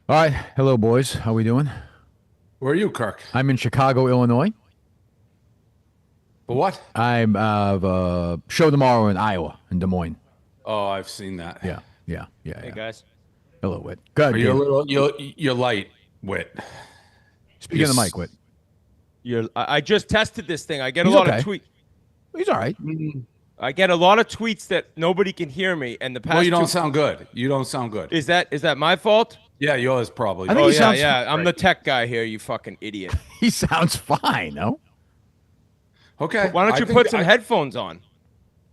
All right. Hello, boys. How we doing? Where are you, Kirk? I'm in Chicago, Illinois. For what? I'm show tomorrow in Iowa, in Des Moines. Oh, I've seen that. Yeah, yeah, yeah, Hey yeah. guys. Hello, Whit. Good. Are you a little you're light, Wit. Speaking of the mic, Whit. I just tested this thing. I get He's a lot okay. of tweets. He's all right. I get a lot of tweets that nobody can hear me. And the past Well, you don't two, sound good. You don't sound good. is that my fault? Yeah, yours probably. I think Oh he yeah, sounds yeah. I'm the great. tech guy here. You fucking idiot. He sounds fine. No. Okay. Why don't I you think put some headphones on?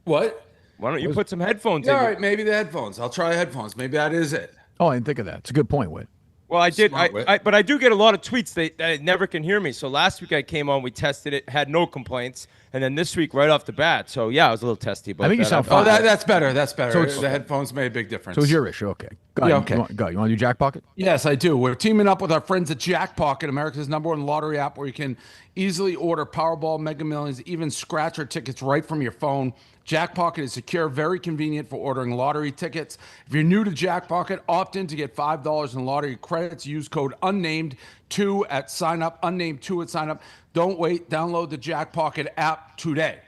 What? Why don't you put some headphones Yeah, in? all right, maybe the headphones. I'll try headphones. Maybe that is it. Oh, I didn't think of that. It's a good point, Whit. Well, I did. Smart, Whit. But I do get a lot of tweets that never can hear me. So last week I came on, we tested it, had no complaints, and then this week right off the bat. So yeah, I was a little testy. About I think you that. sound Oh, fine. that's better. That's better. So it's- the headphones made a big difference. So it's your issue. Okay. Go Yeah, ahead. okay. You want to do Jack Pocket? Yes, I do. We're teaming up with our friends at Jackpocket, America's #1 lottery app, where you can easily order Powerball, Mega Millions, even scratcher tickets right from your phone. Jackpocket is secure, very convenient for ordering lottery tickets. If you're new to Jackpocket, opt in to get $5 in lottery credits. Use code Unnamed2 at sign up. Unnamed2 at sign up. Don't wait. Download the Jackpocket app today.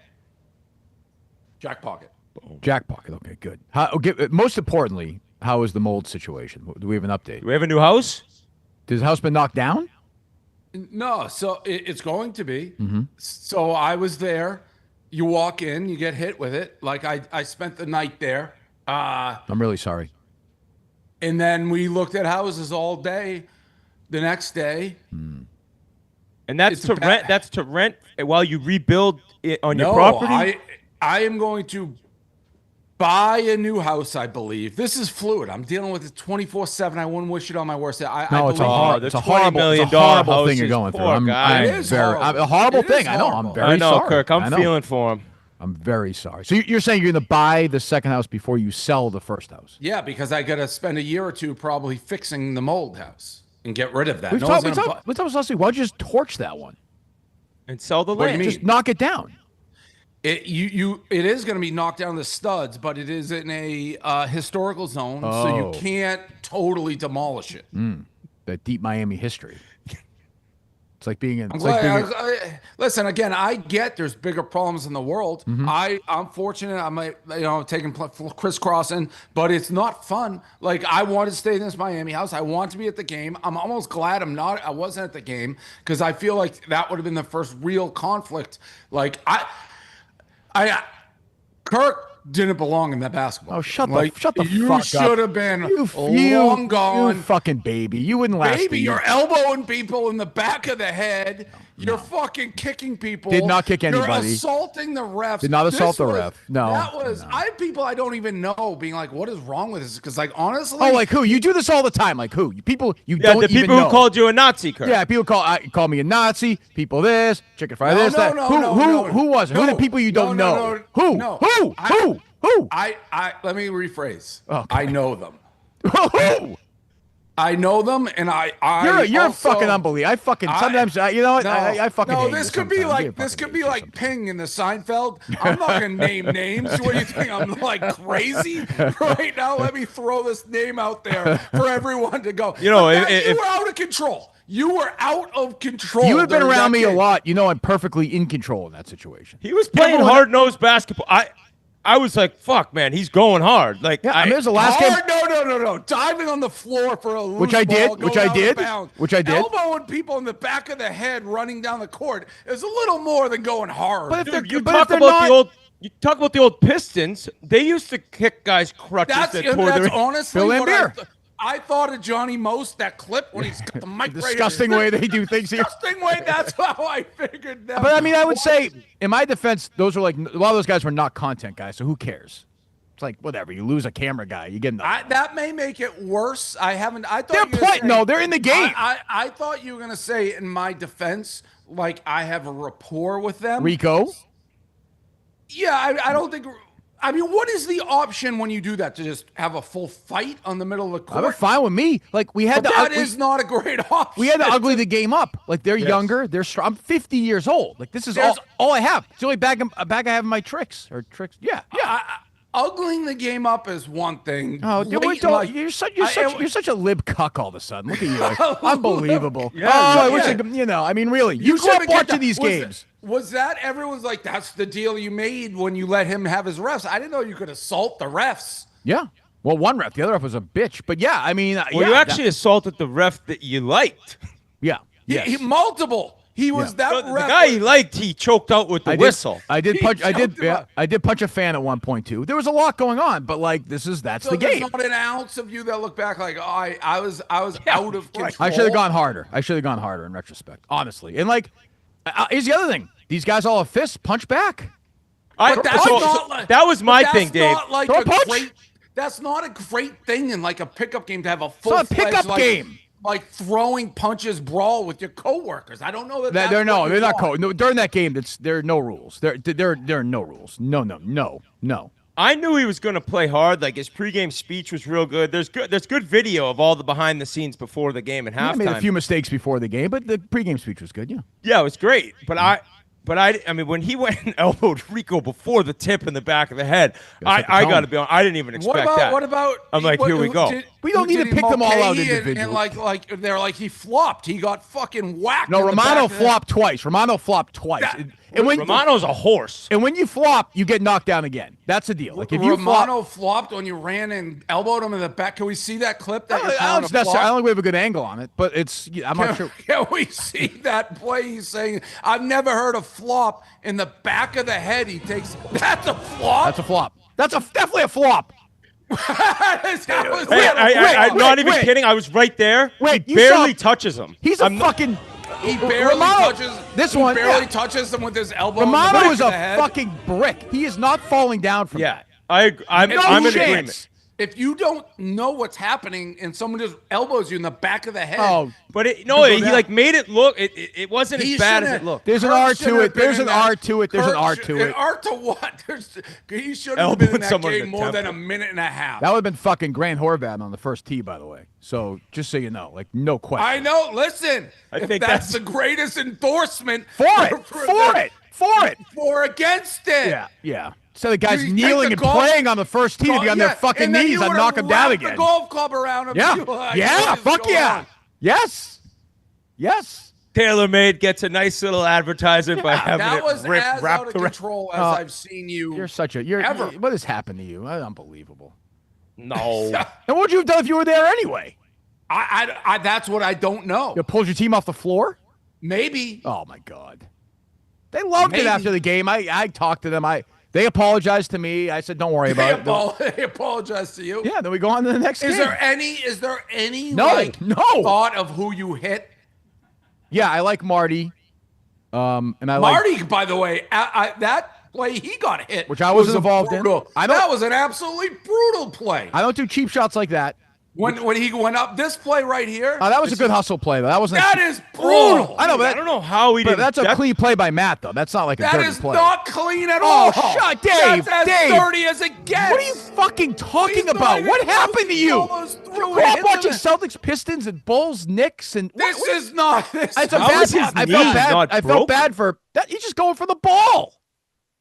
Jackpocket. Jack Pocket. Okay, good. Most importantly, how is the mold situation? Do we have an update? Do we have a new house? Has the house been knocked down? No, so it's going to be. So I was there. You walk in, you get hit with it. Like I spent the night there. I'm really sorry. And then we looked at houses all day. The next day, And that's It's to a rent. bad- That's to rent while you rebuild it on your no, property. I am going to buy a new house. I believe this is fluid. I'm dealing with it 24/7. I wouldn't wish it on my worst day. No, it's a, hor- it's the a horrible, $20 it's a horrible million thing you're house going is through. poor I'm guy. It is very, horrible. a horrible It is thing. I know. I'm horrible. very I know, sorry. Kirk. I I'm know. feeling for him. I'm very sorry. So you're saying you're going to buy the second house before you sell the first house? Yeah, because I got to spend a year or two probably fixing the mold house and get rid of that. We No one's talked gonna bu- last week. Why don't you just torch that one? And sell the What do you land. mean? Just knock it down. It is going to be knocked down to studs, but it is in a historical zone, so Oh. you can't totally demolish it. That deep Miami history. It's like being in. I'm It's like glad- being in- listen, again, I get there's bigger problems in the world. Mm-hmm. I'm fortunate. I'm taking crisscrossing, but it's not fun. Like I want to stay in this Miami house. I want to be at the game. I'm almost glad I wasn't at the game because I feel like that would have been the first real conflict. Like Kirk didn't belong in that basketball. Oh, shut game. the You fuck up. should have been You long gone. You fucking baby. You wouldn't last. Baby, a year. you're elbowing people in the back of the head. You're fucking kicking people. Did not kick anybody. You're assaulting the refs. Did not assault This the was- ref. No, That was. no. I have people I don't even know being like, "What is wrong with this?" Because, like, honestly, Oh, like who? You do this all the time. Like who? People you Yeah, don't the even people know. who called you a Nazi, Kirk. Yeah, people call me a Nazi. People this chicken fry No, this no, that. no, who no, who no. who was it? Who are No, the people you don't no, know? no, Who? no. Who? Who? I let me rephrase. Okay. I know them. Who? I know them, and I You're also, fucking unbelievable. I fucking sometimes you know what? No, I fucking no. hate This you could be sometimes. like You this fucking could be hate you like sometimes. Ping in the Seinfeld. I'm not gonna name names. What do you think? I'm like crazy right now. Let me throw this name out there for everyone to go. You know, But that- if- you were out of control. You were out of control. You have been during around that me a game. lot. You know I'm perfectly in control in that situation. He was playing Everyone- hard-nosed basketball. I was like, fuck, man, he's going hard. Like, Yeah, I mean, it was the last game. Hard, no. Diving on the floor for a loose Which I did, ball, which going I out of did, bounds. which I did. Elbowing people in the back of the head, running down the court is a little more than going hard. But if they're- dude, you but talk they're about not- the old. You talk about the old Pistons. They used to kick guys' crutches That's that tore their. honestly Phil what Lambier. I thought of Johnny Most, that clip when he's got the mic right Disgusting way they do things here. Disgusting way. That's how I figured that. But I mean, I would say, in my defense, those were like a lot of those guys were not content guys. So who cares? It's like whatever. You lose a camera guy, you get another. That may make it worse. I thought They're you were gonna playing. say- No, they're in the game. I thought you were gonna say in my defense, like I have a rapport with them. Rico. Yeah, I don't think. I mean, what is the option when you do that? To just have a full fight on the middle of the court? I'm fine with me. Like we had But to. that is not a great option. We had to ugly the game up. Like they're younger, they're strong. I'm 50 years old. Like this is There's- all I have. It's the only bag I have in my tricks or tricks. Yeah. ugling the game up is one thing. Oh, dude, you're such a lib cuck all of a sudden. Look at you, like, unbelievable. Yeah, I wish I mean, really, you stop watching these games. Was that everyone's like, that's the deal you made when you let him have his refs? I didn't know you could assault the refs. Yeah. Well, one ref, the other ref was a bitch, but yeah, I mean, you actually assaulted the ref that you liked. Yeah. He multiple. He was that The ref. guy he liked, he choked out with the whistle. I did punch a fan at one point too. There was a lot going on, but like that's the game. There's not an ounce of you that look back like, oh, I was out of control. I should have gone harder. In retrospect, honestly. And like, here's the other thing: these guys all have fists. Punch back. That was my thing, Dave. Like that's not a great thing in like a pickup game to have a full-fledged pickup game. Like throwing punches brawl with your coworkers. I don't know that. They're not no, during that game. There are no rules. There are no rules. No. I knew he was going to play hard. Like his pregame speech was real good. There's good video of all the behind the scenes before the game and halftime. He made a few mistakes before the game, but the pregame speech was good. Yeah, it was great. But I mean, when he went and elbowed Rico before the tip in the back of the head, I got to be honest, I didn't even expect that. What about? I'm like, here we go. We don't need to pick them all out individually. And like they're like he flopped. He got fucking whacked. No, Romano flopped twice. Romano's a horse. And when you flop, you get knocked down again. That's the deal. Like if you Romano flopped when you ran and elbowed him in the back. Can we see that clip? I don't think we have a good angle on it, but I'm not sure. Can we see that play? He's saying, I've never heard a flop in the back of the head. He takes. That's a flop. That's a flop. That's definitely a flop. I'm not even kidding. I was right there. Wait, he barely touches him. He's fucking. He barely touches. He barely touches them with his elbow. Romano is a fucking brick. He is not falling down from. Yeah, I'm in agreement. If you don't know what's happening and someone just elbows you in the back of the head, he like made it look. It wasn't as bad as it looked. There's an R to it. There's an R to it. An R to what? He should have been in that game more than a minute and a half. That would have been fucking Grant Horvat on the first tee, by the way. So just so you know, like no question. I know. Listen, I think that's the greatest endorsement for against it. Yeah. So the guy's kneeling and praying on the first tee to be on their fucking knees and knock him down again. The golf club around him. Yeah. Fuck yeah. Yes. TaylorMade gets a nice little advertisement by having that was it as wrapped out of control as I've seen you. What has happened to you? Unbelievable. No. And what would you have done if you were there anyway? I that's what I don't know. You pulled your team off the floor? Maybe. Oh my God. They loved it after the game. I talked to them. They apologized to me. I said, "Don't worry about it." They apologized to you. Yeah. Then we go on to the next game. Is there any no thought of who you hit? Yeah, I like Marty. And I Marty, by the way, that play he got hit, which I wasn't involved in. That was an absolutely brutal play. I don't do cheap shots like that. When he went up, this play right here. Oh, that was a good hustle play, though. That is brutal. I know, but I don't know how he did. That's a clean play by Matt, though. That's not like a dirty play. That is not clean at all. Oh, shut, Dave. That's as dirty as it gets. What are you fucking talking about? What happened to you? You grew up watching Celtics, Pistons, and Bulls, Knicks, and this is not. I felt bad for that. He's just going for the ball.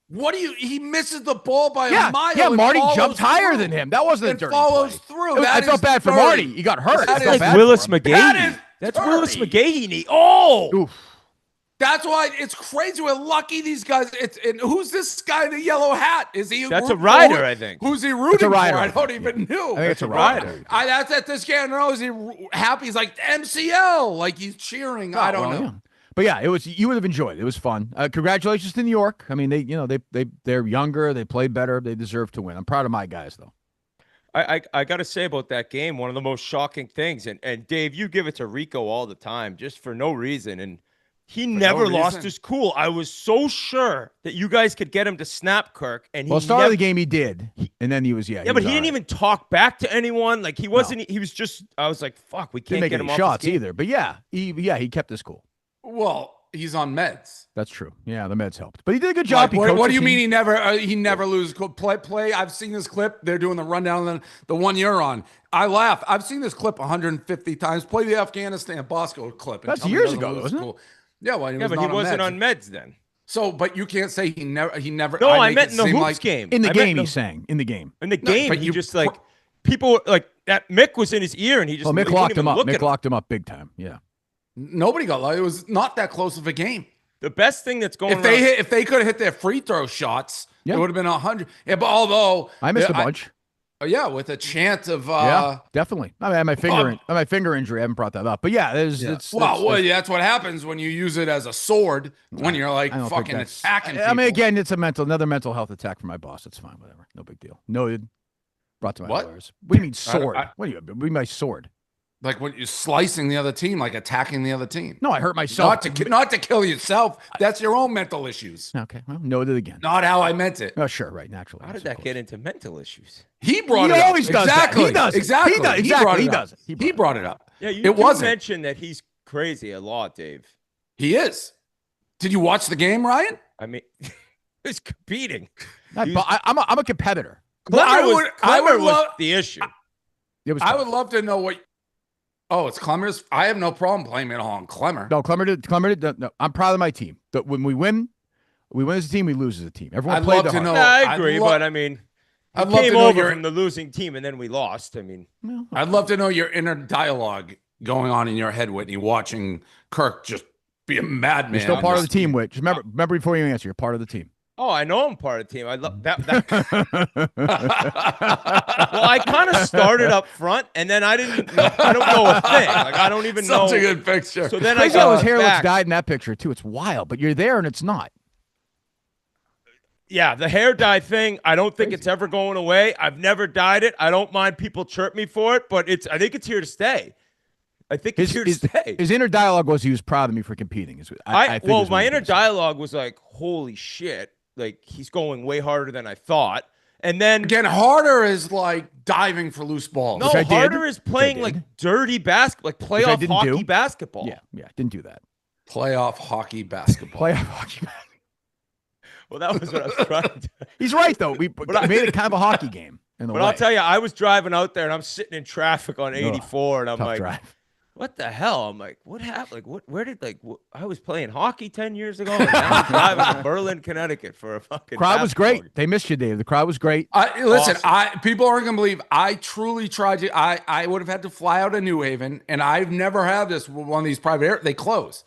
He misses the ball by a mile. Yeah, Marty jumped higher than him. That wasn't a dirty follows play. Through. I felt bad for Marty. He got hurt. That's like Willis McGahee. That's Willis McGahee. Oh! That's why it's crazy. We're lucky these guys. And who's this guy in the yellow hat? Is he? That's a rider, I think. Who's he rooting for? I don't even know. I think it's a rider. That's at this game. I don't know. Is he happy? He's like MCL. Like he's cheering. I don't know. Yeah. But yeah, you would have enjoyed it. It was fun. Congratulations to New York. I mean, they're younger. They played better. They deserve to win. I'm proud of my guys, though. I got to say about that game, one of the most shocking things, and Dave, you give it to Rico all the time, just for no reason, and he never lost his cool. I was so sure that you guys could get him to snap Kirk, and start of the game he did, and then he was but he didn't even talk back to anyone. Like he wasn't. No. He was just. I was like, fuck, we can't get him off shots either. But he kept his cool. Well, he's on meds. That's true. Yeah, the meds helped, but he did a good job. What do you mean he never loses play? I've seen this clip. They're doing the rundown, the one you're on. I laugh. I've seen this clip 150 times. Play the Afghanistan Bosco clip. That's years ago, wasn't it? Yeah, well, but he wasn't on meds then. So, but you can't say he never. No, I meant in the hoops game. In the game, he's saying. In the game. In the game, he just like people like that. Mick was in his ear, and he just. Oh, Mick locked him up. Mick locked him up big time. Yeah. Nobody got locked. It was not that close of a game. The best thing that's going. If they could have hit their free throw shots, it would have been 100. Yeah, but although I missed a bunch. Yeah, with a chance of yeah, definitely. I mean, I had my finger injury. I haven't brought that up, but yeah, that's what happens when you use it as a sword when you're like fucking attacking people. I mean, again, it's another mental health attack from my boss. It's fine, whatever, no big deal. Noted. Brought to my lawyers. What do you mean sword? What do you mean by sword? Like when you're slicing the other team, like attacking the other team. No, I hurt myself. Not to kill yourself. That's your own mental issues. Okay, well, noted again. Not how I meant it. Oh, sure, right, naturally. How did that get into mental issues? He brought it up. He always does exactly. that. He does. Exactly. He does. Exactly. He does. He brought it up. Yeah, you mentioned that he's crazy a lot, Dave. He is. Did you watch the game, Ryan? I mean, he's competing. I'm a competitor. Clemmer was the issue. I would love to know what. Oh, it's Clemmer's. I have no problem blaming it on Clemmer. No, Clemmer did. No, I'm proud of my team. But when we win as a team. We lose as a team. Everyone played the hard. I agree, but I mean, I came over from the losing team, and then we lost. I mean, I'd love to know your inner dialogue going on in your head, Whitney, watching Kirk just be a madman. You're still part of the team, Whit. Just remember before you answer, you're part of the team. Oh, I know I'm part of the team. I love that. Well, I kind of started up front, and then I don't know a thing. Like I don't even know. Such a good picture. So then I got his hair looks dyed in that picture too. It's wild, but you're there and it's not. Yeah, the hair dye thing. I don't think it's ever going away. I've never dyed it. I don't mind people chirp me for it, but I think it's here to stay. I think it's here to stay. His inner dialogue was he was proud of me for competing. My inner dialogue was like, holy shit. Like, he's going way harder than I thought. And then again, harder is like diving for loose balls. No, harder is playing like dirty basketball, like playoff hockey basketball. Yeah, didn't do that. Playoff hockey basketball. Playoff hockey basketball. Well, that was what I was trying to do. He's right, though. We made it kind of a hockey game. I'll tell you, I was driving out there, and I'm sitting in traffic on 84, and I'm like, drive. What the hell? I'm like, what happened? Like, I was playing hockey 10 years ago, and now I'm driving to Berlin, Connecticut for a fucking crowd was great. Game. They missed you, Dave. The crowd was great. Listen, awesome. People aren't going to believe I truly tried to. I would have had to fly out of New Haven, and I've never had this one of these private air. They close.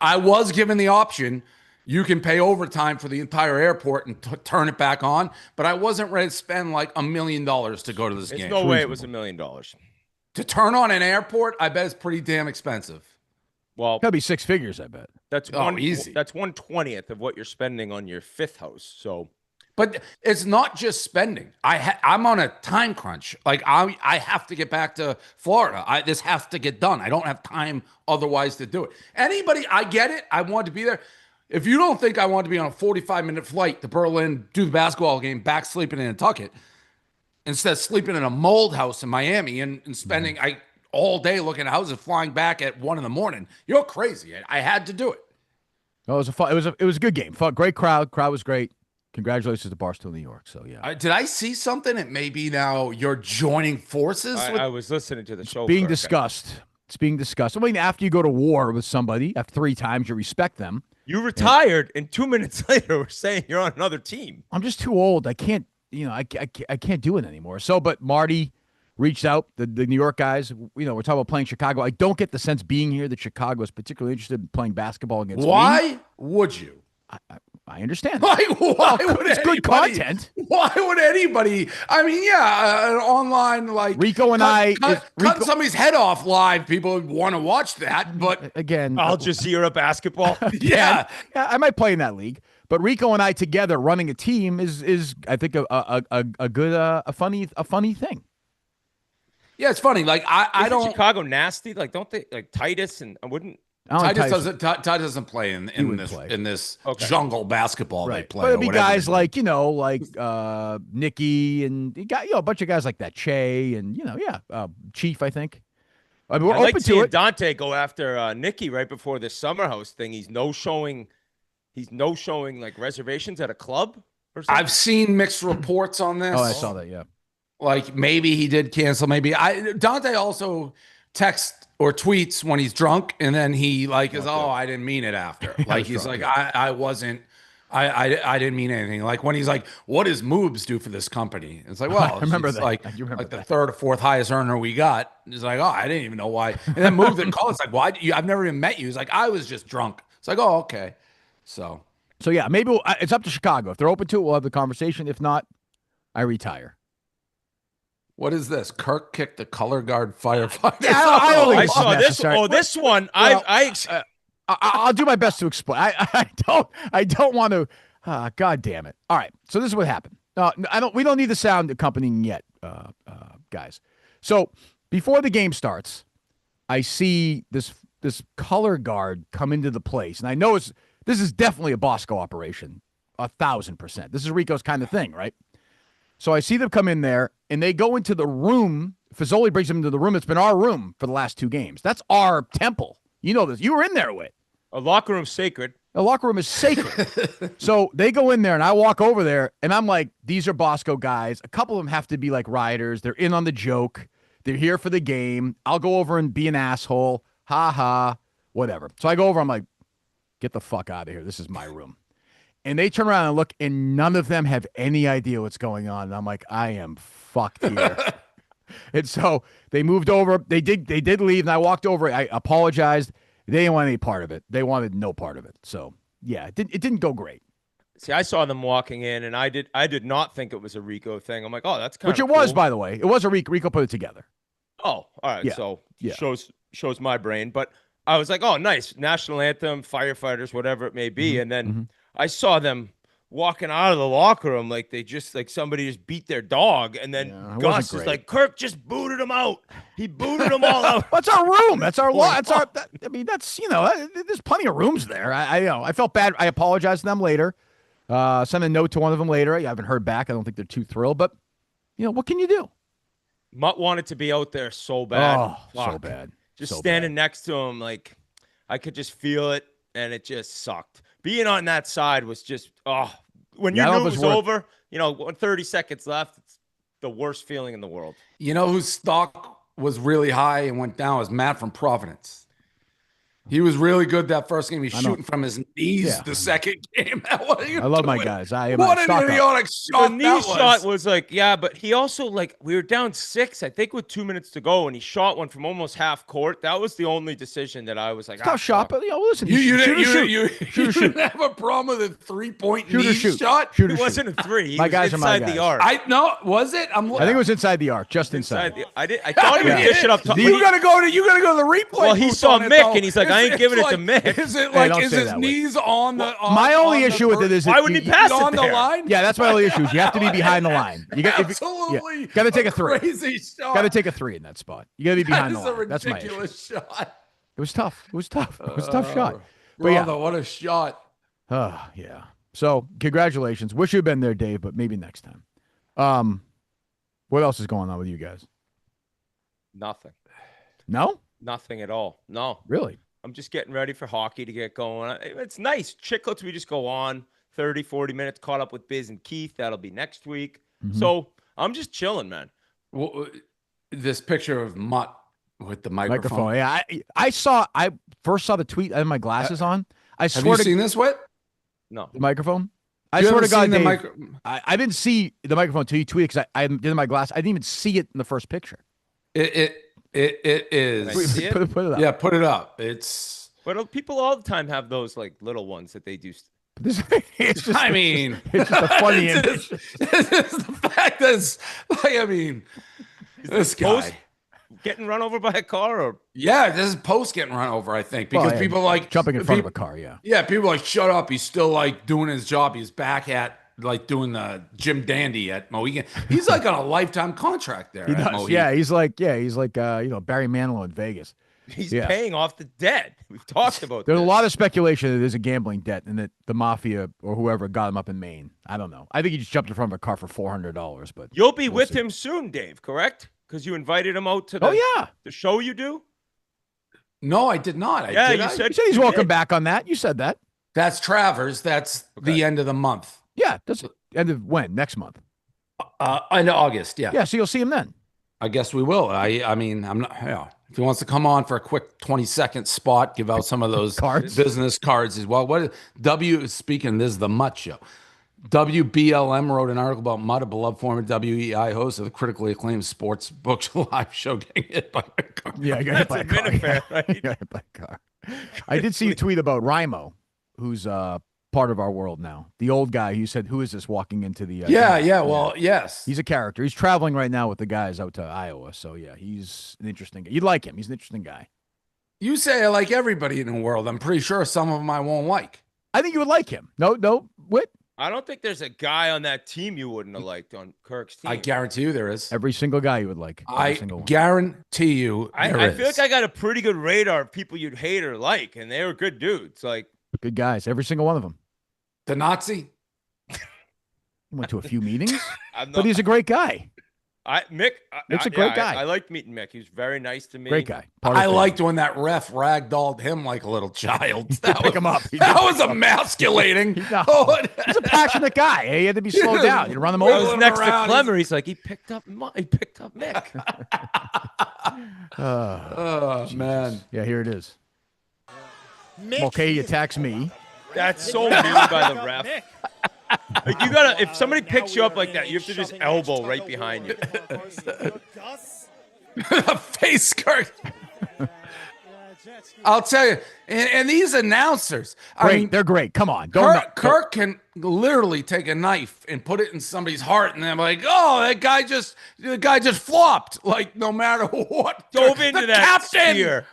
I was given the option. You can pay overtime for the entire airport and turn it back on, but I wasn't ready to spend like $1 million to go to this game. There's no way it was $1 million. To turn on an airport, I bet it's pretty damn expensive. Well, that'd be six figures, I bet. That's easy. That's 1/20th of what you're spending on your fifth house. So, but it's not just spending. I'm on a time crunch. Like I have to get back to Florida. This has to get done. I don't have time otherwise to do it. Anybody, I get it. I want to be there. If you don't think I want to be on a 45-minute flight to Berlin, do the basketball game, back sleeping in Nantucket, instead of sleeping in a mold house in Miami and spending all day looking at houses, flying back at 1 a.m, you're crazy. I had to do it. No, it was a good game. Fun, great crowd. Crowd was great. Congratulations to Barstool New York. So yeah. Did I see something? It may be now you're joining forces. I was listening to the show. It's being discussed. It's being discussed. I mean, after you go to war with somebody, after 3 times, you respect them. You retired, and 2 minutes later, we're saying you're on another team. I'm just too old. I can't. I can't do it anymore. So, but Marty reached out, the New York guys. We're talking about playing Chicago. I don't get the sense being here that Chicago is particularly interested in playing basketball against me. Why would you? I understand. Why would it's good content. Why would anybody? I mean, an online like Rico and cut somebody's head off live. People would want to watch that, but again, Al Jazeera basketball. yeah, I might play in that league. But Rico and I together running a team is I think a good funny thing. Yeah, it's funny. Like I don't Chicago nasty. Like don't they like Titus and I wouldn't. Titus doesn't play in this jungle basketball they play. But it'd be guys like Nicky and you got a bunch of guys like that, Che and Chief. I think. I mean, we're open to it. Dante go after Nicky right before the summer house thing. He's no showing like reservations at a club or something. I've seen mixed reports on this. Oh, I saw that. Yeah. Like maybe he did cancel. Maybe Dante also texts or tweets when he's drunk, and then he is, I didn't mean it after. Like he's drunk, like, I wasn't. I didn't mean anything. Like when he's like, "What does Moobs do for this company?" It's like, well, I remember it's that. like Remember the that. third or fourth highest earner we got. He's like, "Oh, I didn't even know why." And then Moobs didn't call. It's like, "Why? I've never even met you." He's like, "I was just drunk." It's like, "Oh, okay." So yeah, maybe it's up to Chicago. If they're open to it, we'll have the conversation. If not, I retire. what is this? Kirk kicked the color guard firefighter. Yeah, I don't think I it's saw this. necessary. Oh, this one. Well, I I'll do my best to explain. I don't want to. God damn it! All right, so this is what happened. We don't need the sound accompanying yet, guys. So before the game starts, I see this color guard come into the place, and I know this is definitely a Bosco operation, 1,000%. This is Rico's kind of thing, right? So I see them come in there, and they go into the room. Fazoli brings them into the room. It's been our room for the last 2 games. That's our temple. You know this. You were in there, Whit. a locker room sacred. The locker room is sacred. So they go in there, and I walk over there, and I'm like, these are Bosco guys. A couple of them have to be like riders. They're in on the joke. They're here for the game. I'll go over and be an asshole. Ha ha. Whatever. So I go over. I'm like, get the fuck out of here. This is my room. And they turn around and look, and none of them have any idea what's going on. And I'm like, I am fucked here. And so they moved over. They did leave, and I walked over. I apologized. They didn't want any part of it. They wanted no part of it. So yeah, it didn't go great. See, I saw them walking in, and I did not think it was a Rico thing. I'm like, oh, that's kind of Which it was, by the way. It was a Rico. Rico put it together. Oh, all right. Yeah. So Yeah. shows my brain. But I was like, oh, nice. National anthem, firefighters, whatever it may be. And then I saw them walking out of the locker room like they just like somebody just beat their dog. And then Gus is like, Kirk just booted him out. He booted them all out. That's our room. That's our law. That's our. I mean, that's there's plenty of rooms there. I felt bad. I apologized to them later. Sent a note to one of them later. I haven't heard back. I don't think they're too thrilled, but what can you do? Mutt wanted to be out there so bad. Oh, so bad. Just so standing bad. next to him, like I could just feel it, and it just sucked. Being on that side was just when you knew it was over, 30 seconds left, it's the worst feeling in the world. You know whose stock was really high and went down was Matt from Providence. He was really good that first game. He's shooting from his knees the second game. What are you I love doing? my guys. What an idiotic shot the knee shot was like, yeah, but he also we were down 6, I think, with 2 minutes to go, and he shot one from almost half court. That was the only decision that I was like, tough shot, but listen, you didn't have a problem with a 3-point knee shot. It wasn't a 3. My guys are my inside guys. the arc. Was it? I think it was inside the arc, just inside. I thought he would dish it up top. You gotta go to the replay. Well, he saw Mick, and he's like, I ain't giving it to Mick. Is it like is his knees on the? My only issue with it is why wouldn't he pass it on the there? line? Yeah, that's my only issue. You have to be behind the line. You got absolutely got to take a 3. Crazy shot. Got to take a 3 in that spot. You got to be behind the line. That's my issue. Ridiculous shot. It was tough. It was tough. It was a tough shot. But Brother, what a shot. Yeah. So congratulations. Wish you'd been there, Dave, but maybe next time. What else is going on with you guys? Nothing. No? Nothing at all. No. Really? I'm just getting ready for hockey to get going. It's nice. Chicklets, we just go on 30, 40 minutes, caught up with Biz and Keith. That'll be next week. So I'm just chilling, man. Well, this picture of Mutt with the microphone. Yeah, I first saw the tweet. I had my glasses on. I swear have you seen this, Whit? No. The microphone? I swear to God, Dave, the I didn't see the microphone until you tweeted because I did my glass. I didn't even see it in the first picture. It is. See it? Put it up. Yeah, put it up. It's. But people all the time have those like little ones that they do. It's just, I mean, it's just a funny image. It's the fact that it's like, I mean, this guy getting run over by a car, or this is post getting run over, I think, because people like jumping in front of a car. Yeah, people like shut up. He's still like doing his job. He's back at like doing the Jim Dandy at Mohegan. He's like on a lifetime contract there. He does. Yeah, he's like Barry Manilow in Vegas. He's paying off the debt. We've talked about There's a lot of speculation that there's a gambling debt and that the mafia or whoever got him up in Maine. I don't know. I think he just jumped in front of a car for $400, but you'll be with him soon, Dave, correct? Because you invited him out to the show you do? No, I did not. You said he's welcome back on that. You said that. That's Travers. That's the end of the month. Yeah, that's end of when? Next month. End of August, yeah. Yeah, so you'll see him then. I guess we will. I mean, I'm not. Yeah. If he wants to come on for a quick 20-second spot, give out some of those Cards? business cards as well. Speaking, this is the Mutt Show. WBLM wrote an article about Mutt, a beloved former WEI host of the critically acclaimed sports books live show, getting hit by a car. Yeah, I got hit by a car. Right? Got hit by a car. I did see a tweet about Rimo, who's part of our world now. The old guy who said, "Who is this walking into the?" Well, yes, he's a character. He's traveling right now with the guys out to Iowa. So yeah, he's an interesting guy. You'd like him. He's an interesting guy. You say I like everybody in the world. I'm pretty sure some of them I won't like. I think you would like him. No, Whit. I don't think there's a guy on that team you wouldn't have liked on Kirk's team. I guarantee you there is. Every single guy you would like. I guarantee you I feel like I got a pretty good radar of people you'd hate or like, and they were good dudes. Like good guys, every single one of them. The Nazi? He went to a few meetings, but he's a great guy. Mick's a great guy. I liked meeting Mick. He was very nice to me. Great guy. I liked when that ref ragdolled him like a little child. Pick him up. That was emasculating. He's a passionate guy. He had to be slowed down. You run him over. I was next to Clemmer. He's like, he picked up Mick. Oh, man. Yeah, here it is. Okay, he attacks me. That's so mean by the ref. Like you gotta, if somebody picks you up like that, you have to just elbow right behind you. Face Kirk. I'll tell you, and these announcers, I mean, they're great. Come on, Kirk can literally take a knife and put it in somebody's heart, and they're like, "Oh, the guy just flopped." Like no matter what, dove into that spear.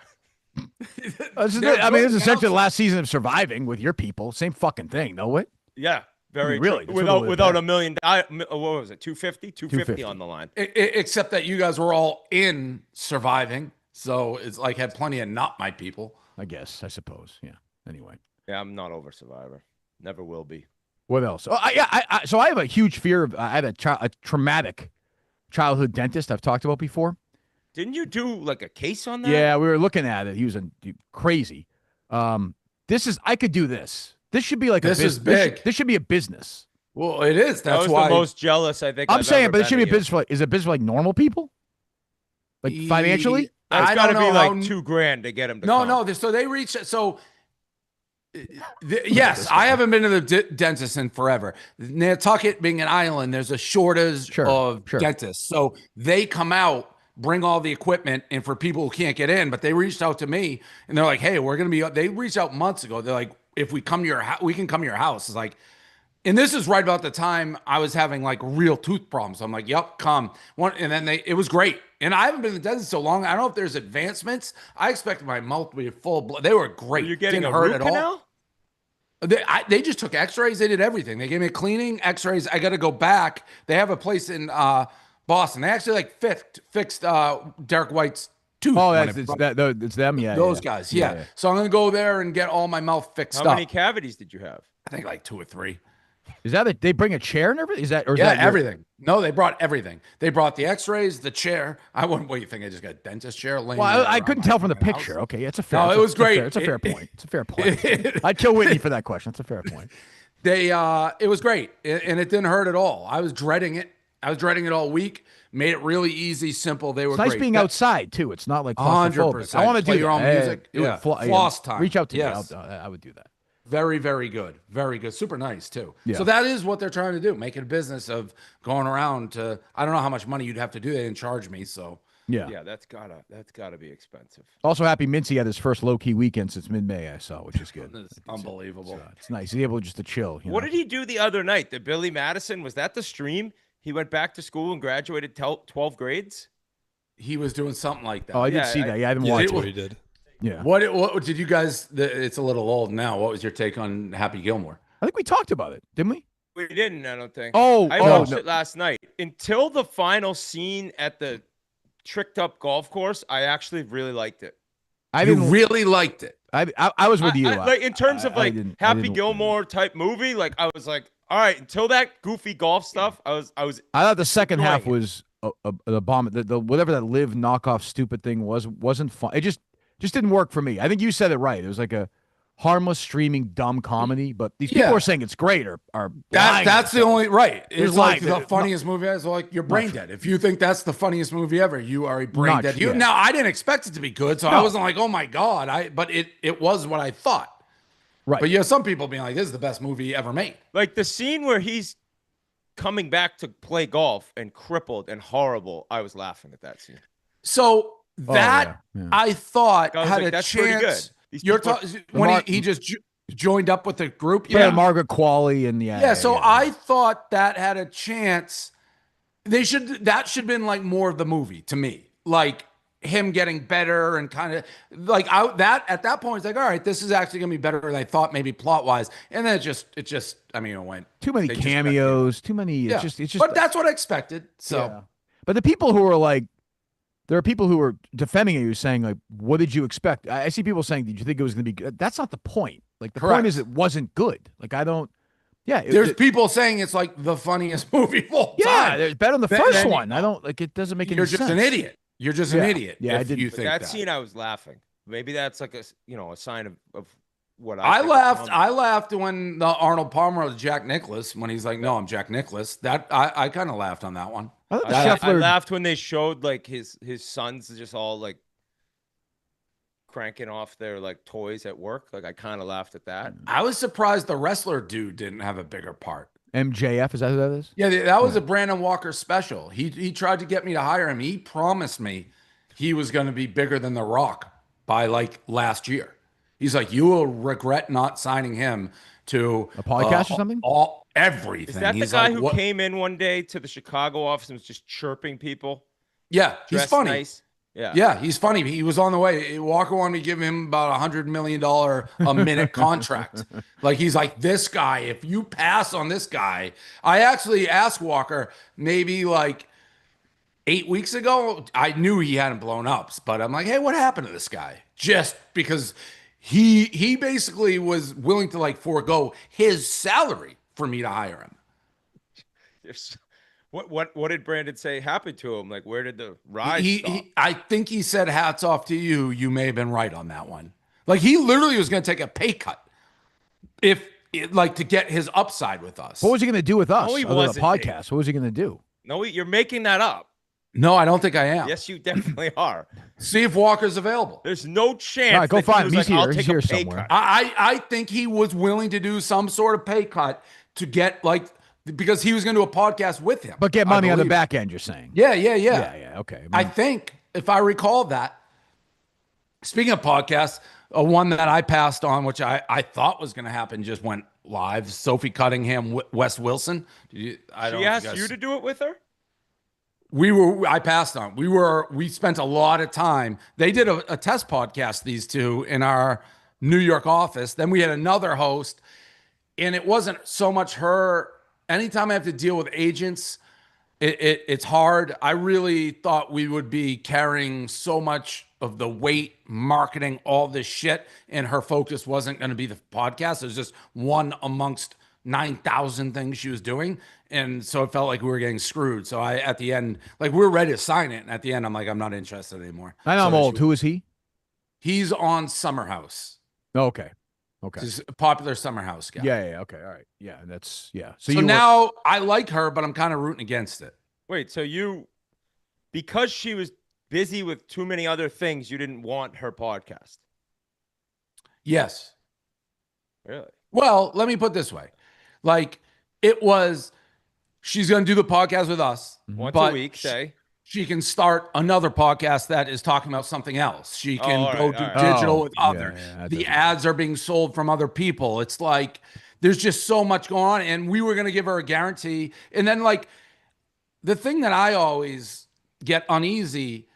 This is essentially the last season of Surviving with your people. Same fucking thing, no what? Yeah, very really. Without $1 million. What was it? 250 on the line. Except that you guys were all in Surviving, so it's like had plenty of not my people. I guess. I suppose. Yeah. Anyway. Yeah, I'm not over Survivor. Never will be. What else? So I have a huge fear of. I had a traumatic childhood dentist I've talked about before. Didn't you do like a case on that? Yeah, we were looking at it. He was crazy. I could do this. This should be like this is big. This should be a business. Well, it is. That's why the most jealous I think. I'm saying, but it should be a business for like. Is it a business for like normal people? Like financially? It's got to be like $2,000 to get him to come. No. So they reach. So yes, I haven't been to the dentist in forever. Nantucket being an island, there's a shortage of dentists. So they come out, bring all the equipment, and for people who can't get in, but they reached out to me and they're like, "Hey, we're gonna be." They reached out months ago. They're like, "If we come to your house, we can come to your house." It's like, and this is right about the time I was having like real tooth problems. So I'm like, "Yep, come." And then it was great. And I haven't been to the dentist so long. I don't know if there's advancements. I expected my mouth to be full blood. They were great. You're getting Didn't a hurt root at canal? all. They just took X-rays. They did everything. They gave me a cleaning, X-rays. I got to go back. They have a place in Boston. They actually like fixed Derek White's tooth. Oh, it's them. Yeah, those guys. Yeah. So I'm gonna go there and get all my mouth fixed up. How many cavities did you have? I think like 2 or 3. Is that they bring a chair and everything? Is that everything? No, they brought everything. They brought the X-rays, the chair. What do you think? I just got a dentist chair. Well, I couldn't tell from the picture. House. Okay, it's a fair. No, it was great. It's a fair point. It's a fair point. I'd kill Whitney for that question. It's a fair point. It was great, and it didn't hurt at all. I was dreading it. All week. Made it really easy, simple. They were nice great. being outside too. It's not like 100%. I want to do your own music. Yeah, floss time. Reach out to me. I would do that. Very, very good. Very good. Super nice too. Yeah. So that is what they're trying to do. Make it a business of going around to. I don't know how much money you'd have to do. They didn't charge me, so. Yeah, that's gotta be expensive. Also, Happy Mincy had his first low key weekend since mid-May. I saw, which is good. It's unbelievable. It's nice. He's able just to chill. What did he do the other night? The Billy Madison, was that the stream? He went back to school and graduated 12 grades. He was doing something like that. Oh, I did see that. Yeah, I didn't watch what he did. Yeah. What did you guys? It's a little old now. What was your take on Happy Gilmore? I think we talked about it, didn't we? We didn't. I don't think. I watched it last night until the final scene at the tricked up golf course. I actually really liked it. Really liked it. I was with you. Like in terms of like Happy Gilmore type movie, like I was like, all right, until that goofy golf stuff, I thought the second half was the bomb. The whatever that live knockoff stupid thing wasn't fun. It just didn't work for me. I think you said it right. It was like a harmless streaming dumb comedy, but these people are saying it's great are that's the only right. It's like lying. the funniest movie ever. So like you're brain dead. If you think that's the funniest movie ever, you are a brain dead. Now I didn't expect it to be good, so I wasn't like, oh my God. But it was what I thought. Right. But yeah, some people being like, this is the best movie ever made. Like the scene where he's coming back to play golf and crippled and horrible. I was laughing at that scene. So that I thought had a that's chance. You're when he just joined up with the group. Yeah, Margaret Qualley and I thought that had a chance. That should have been like more of the movie to me, like him getting better and kind of like at that point it's like, all right, this is actually gonna be better than I thought, maybe plot wise. And then it just I mean, it went too many cameos, too many. It's just. But that's what I expected. So, but the people who are like. There are people who are defending you saying, like, what did you expect? I see people saying, did you think it was going to be good? That's not the point. Like, the point is it wasn't good. Like, I don't, there's people saying it's like the funniest movie of all time. Yeah, there's better than the first one. I don't, like, it doesn't make any sense. You're just an idiot. You're just an idiot. Yeah, I did. You think that scene, I was laughing. Maybe that's like a sign of what I laughed when the Arnold Palmer was Jack Nicklaus, when he's like, no, I'm Jack Nicklaus. That I kind of laughed on that one. I laughed when they showed like his sons just all like cranking off their like toys at work. Like I kind of laughed at that. I was surprised the wrestler dude didn't have a bigger part. MJF, is that who that is? Yeah, that was a Brandon Walker special. He tried to get me to hire him. He promised me he was going to be bigger than The Rock by like last year. He's like, you will regret not signing him to a podcast or something. Everything. Is that the guy who came in one day to the Chicago office and was just chirping people? Yeah, he's funny. Nice. Yeah, he's funny. He was on the way. Walker wanted to give him about $100 million a minute contract. Like he's like, this guy, if you pass on this guy. I actually asked Walker maybe like 8 weeks ago. I knew he hadn't blown up, but I'm like, hey, what happened to this guy? Just because he basically was willing to like forego his salary for me to hire him. Yes. What did Brandon say happened to him? Like, where did the rise stop? I think he said, hats off to you. You may have been right on that one. Like, he literally was going to take a pay cut to get his upside with us. What was he going to do with us? No, he wasn't. The podcast. What was he going to do? No, you're making that up. No, I don't think I am. Yes, you definitely are. See if Walker's available. There's no chance. All right, go find him. He's here. He's here somewhere. I think he was willing to do some sort of pay cut to get because he was going to do a podcast with him. But get money on the back end, you're saying. Yeah. Okay. I think if I recall that. Speaking of podcasts, one that I passed on, which I thought was going to happen, just went live. Sophie Cunningham West Wilson. She asked you to do it with her? I passed on. We spent a lot of time. They did a test podcast, these two, in our New York office. Then we had another host, and it wasn't so much her. Anytime I have to deal with agents, it's hard. I really thought we would be carrying so much of the weight, marketing, all this shit, and her focus wasn't going to be the podcast. It was just one amongst 9,000 things she was doing. And so it felt like we were getting screwed. So at the end, like we were ready to sign it. And at the end, I'm like, I'm not interested anymore. I know I'm old. Who is he? He's on Summer House. Okay. He's a popular Summer House guy. Yeah. Okay. All right. Yeah. So now I like her, but I'm kind of rooting against it. Wait, so because she was busy with too many other things, you didn't want her podcast? Yes. Really? Well, let me put it this way. Like she's going to do the podcast with us. Once a week, say. She can start another podcast that is talking about something else. She can go do digital with other. The ads are being sold from other people. It's like there's just so much going on. And we were going to give her a guarantee. And then like the thing that I always get uneasy,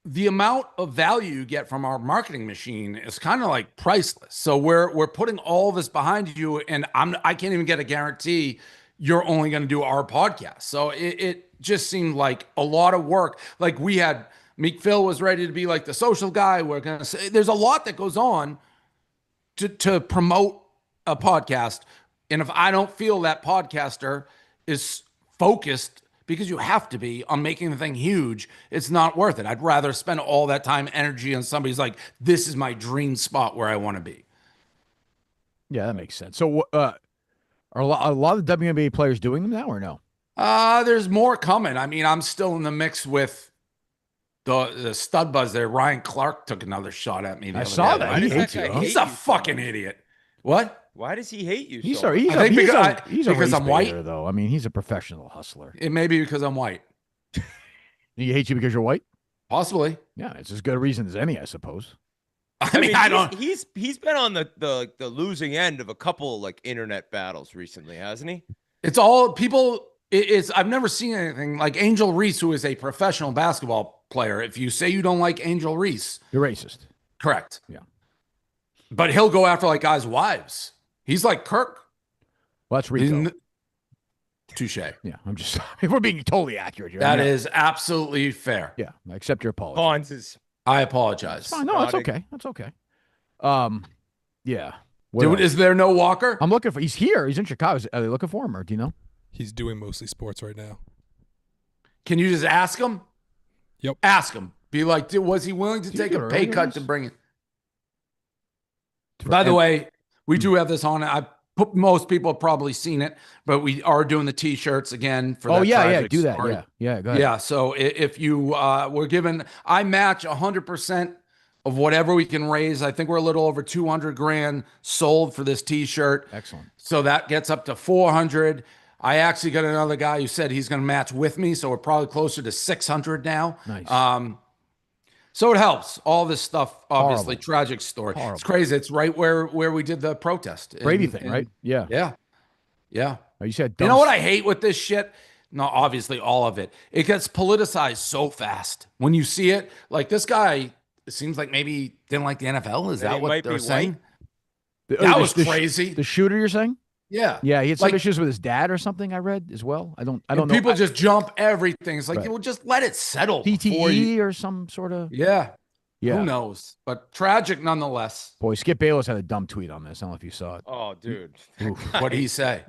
the amount of value you get from our marketing machine is kind of like priceless. So we're putting all this behind you, and I can't even get a guarantee you're only going to do our podcast. So it just seemed like a lot of work. Like we had Meek Phil was ready to be like the social guy. We're going to say there's a lot that goes on to promote a podcast. And if I don't feel that podcaster is focused, because you have to be, on making the thing huge, it's not worth it. I'd rather spend all that time, energy on somebody's like, this is my dream spot where I want to be. Yeah, that makes sense. So, are a lot of WNBA players doing them now or no? There's more coming. I mean, I'm still in the mix with the stud buzz there. Ryan Clark took another shot at me. I saw that. He hates you. He's a fucking idiot. What? Why does he hate you He's so much? he's a because I'm white, though. I mean, he's a professional hustler. It may be because I'm white. He hates you because you're white? Possibly. Yeah, it's as good a reason as any, I suppose. I mean, I don't. He's been on the losing end of a couple like internet battles recently, hasn't he? It's all people. It's I've never seen anything like Angel Reese, who is a professional basketball player. If you say you don't like Angel Reese, you're racist. Correct. Yeah. But he'll go after like guys' wives. He's like Kirk. Well, that's Rico. Touche. Yeah, I'm just. If we're being totally accurate here. That is absolutely fair. Yeah, I accept your apology. Bonds I apologize. It's fine. No, that's okay. That's okay. Yeah. Is there no Walker? I'm looking for. He's here. He's in Chicago. Are they looking for him, or do you know? He's doing mostly sports right now. Can you just ask him? Yep. Ask him. Be like, was he willing to take a pay cut to bring it? By the way, we do have this on. Most people have probably seen it, but we are doing the T-shirts again for. Oh that yeah, do that. story. Yeah. Go ahead. Yeah. So if you were given, I match 100% of whatever we can raise. I think we're a little over 200 grand sold for this T-shirt. Excellent. So that gets up to 400. I actually got another guy who said he's going to match with me, so we're probably closer to 600 now. Nice. So it helps. All this stuff, obviously, Horrible. tragic story. Horrible. It's crazy. It's right where we did the protest. Brady thing, right? Yeah. Yeah. Oh, you said. You know what I hate with this shit? No, obviously all of it. It gets politicized so fast. When you see it, like this guy, it seems like maybe didn't like the NFL. Is that what they're saying? That was crazy. The shooter, you're saying? Yeah. Yeah, he had some issues with his dad or something, I read as well. I don't know. People just jump everything. It's like, well, just let it settle. TTE or some sort of. Yeah. Yeah. Who knows? But tragic nonetheless. Boy, Skip Bayless had a dumb tweet on this. I don't know if you saw it. Oh, dude. What did he say?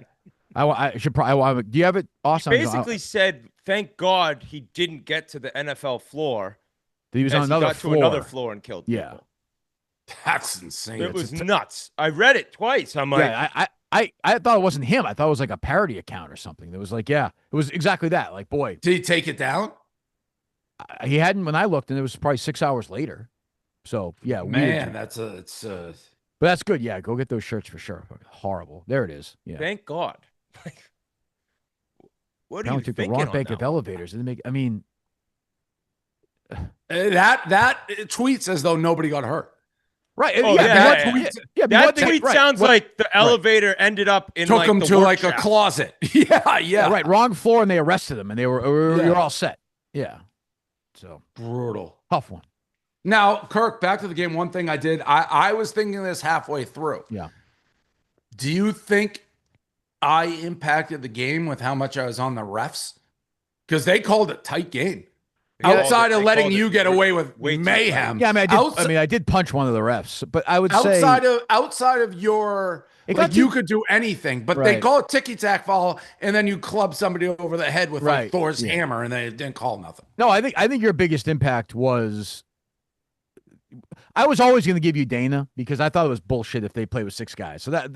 I should probably. Do you have it? Awesome. He basically said, "Thank God he didn't get to the NFL floor. He was on another floor. To another floor and killed people." Yeah. That's insane. It was nuts. I read it twice. I'm like, yeah, I thought it wasn't him. I thought it was like a parody account or something. It was like, yeah, it was exactly that. Like, boy, did he take it down? He hadn't when I looked, and it was probably 6 hours later. So yeah, man, weird. but that's good. Yeah, go get those shirts for sure. Horrible. There it is. Yeah. Thank God. What are you thinking? The wrong bank of elevators. Didn't make. I mean, that tweet says though nobody got hurt. Right. Oh, that tweet sounds like the elevator ended up in took him to like a closet. Yeah. Right. Wrong floor, and they arrested him, and they were all set. Yeah. So brutal. Tough one. Now, Kirk, back to the game. One thing I did, I was thinking this halfway through. Yeah. Do you think I impacted the game with how much I was on the refs? Because they called it a tight game. Outside of letting you get away with mayhem. Yeah, I mean, I did punch one of the refs, but I would say outside of your, you could do anything, but they call it ticky-tack foul, and then you club somebody over the head with like Thor's hammer, and they didn't call nothing. No, I think your biggest impact was. I was always going to give you Dana because I thought it was bullshit if they played with 6 guys. So that